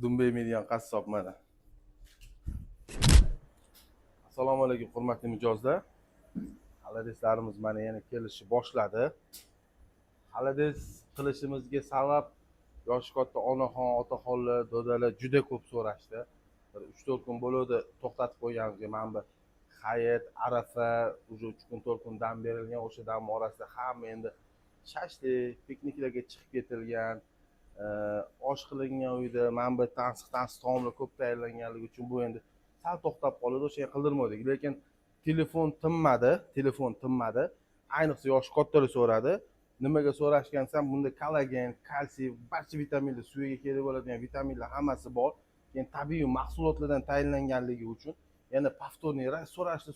Dumba yeydigan qassob mana. Assalomu alaykum hurmatli mijozlar. Xaladeslarimiz mana yana kelishni boshladi. Xalades qilishimizga sabab yoshi katta onaxon, otaxonlar, dodalar juda ko'p so'rashdi. Bir 3-4 kun bo'ldi to'xtatib qo'yganimizga mana bu Hayit, Arafa, уже 3 kun 4 kun dam berilgan, o'sha dam orasida hamma endi shashlik, pikniklarga chiqib ketilgan, osh qilingan uyda mana bu tansiq taomlar ko'p tayyorlanganligi uchun bu endi sal to'xtab qoladi, o'sha qildirmadik. Lekin telefon tinmadi. Ayniqsa yoshi kattalar so'radi. Nimaga so'rashgan desam, bunda kollagen, kalsiy, barcha vitaminlar, suyaga kerak bo'ladigan vitaminlar hammasi bor. Keyin tabiiy mahsulotlardan tayyorlanganligi uchun yana повторный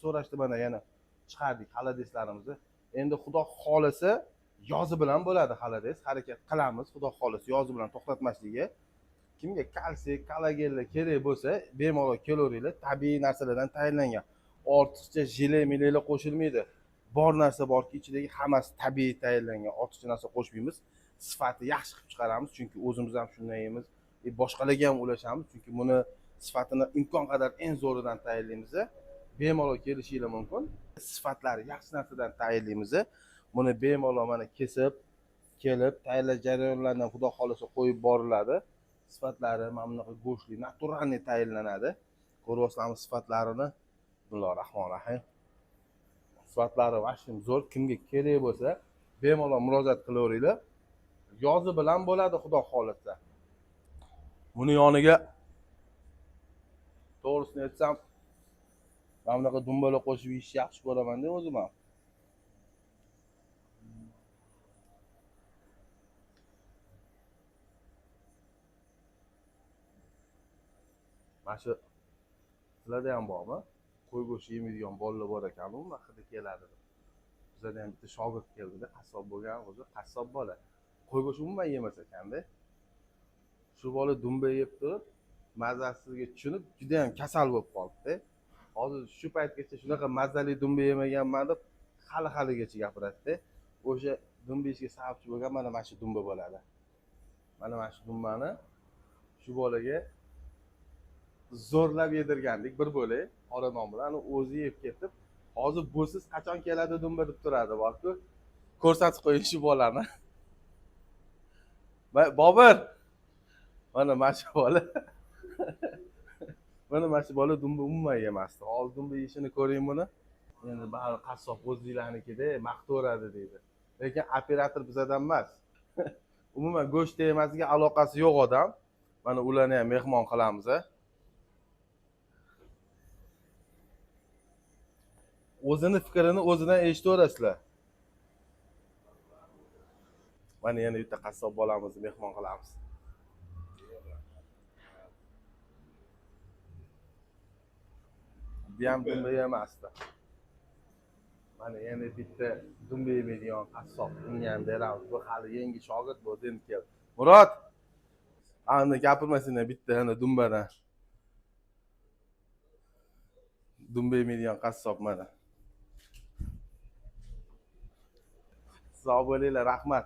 so'rashdi mana yana chiqardik xaladeslarimizni. Endi xudo xolisa yozi bilan bo'ladi xalades. Harakat qilamiz, xudo xolisa yozi bilan to'xtatmaslikka. Kimga kalsiy, kollagenlar kerak bo'lsa, bemalol kelaveringlar. Tabiiy narsalardan tayyorlangan. Ortiqcha jile-milelar qo'shilmaydi. Bor narsa borki, ichidagi hammasi tabiiy tayyorlangan. Ortiqcha narsa qo'shmaymiz. Sifati yaxshi qilib chiqaramiz, chunki o'zimiz ham shunday yeymiz. Boshqalarga ham ulashamiz, chunki buni sifatini imkon qadar eng zo'ridan tayyorlaymiz. Bemalol kelishinglar mumkin. Sifatlari yaxshi narsadan tayyorlaymiz. Buni bemalol mana kesib, kelib, tayyorlash jarayonlaridan xudo xolisa qo'yib boriladi. Sifatlari mana bunaqa go'shtli, naturalniy tayyorlanadi. Ko'ryapsizlarmi sifatlarini? Bismillahirrohmanirrohim. Sifatlari vashim zo'r. Kimga kerak bo'lsa, bemalol murojaat qilaveringlar. Yozi bilan bo'ladi, xudo xolisa. Buni yoniga to'g'risini aytsam, mana bunaqa dumbalar qo'shib yeyishni yaxshi ko'raman-da o'zim ham. Mana shu sizlarda ham bormi? Qo'y go'shti yemaydigan bolalar bor ekan, u hidi keladi. Bizda ham bitta shogird keldi-da, qassob bo'lgan, o'zi qassob bola. Qo'y go'shti umuman yemas ekanda. Shu bola dumba yeb turib, mazasizga tushunib, juda ham kasal bo'lib qoldi-da. Hozir shu paytgacha shunaqa mazali dumba yemaganman deb hali-haligacha gapiradi-da. O'sha dumba yeyishga sababchi bo'lgan mana shu dumba bo'ladi. Mana shu dumbani shu bolaga zo'rlab yedirgandik bir bo'lak qora non bilan, o'zi yeb ketib, hozir busiz qachon keladi dumba deb turadi, borku. Ko'rsatib qo'ying shu bolani. Bobur. Mana shu bola. Mana shu bola dumba umuman yemasdi. Hozir dumba yeyishini ko'ring buni. Endi bari qassob o'zinglarnikida maqtaveradi deydi. Lekin operator bizadan emas. Umuman go'sht yemasiga aloqasi yo'q odam. Mana ularni ham mehmon qilamiz. O'zini fikrini o'zidan eshitaverasizlar. Mana yana bitta qassob bolamizni mehmon qilamiz. Bu ham dumba yemasdi. Mana yana bitta dumba yemaydigan qassob. Unga ham beramiz. Bu hali yangi shogird bo'ldi, endi keldi. Murod, ana gapirmasanglar bitta ana dumbadan. Dumba yemaydigan qassob mana. Sog' bo'linglar, rahmat.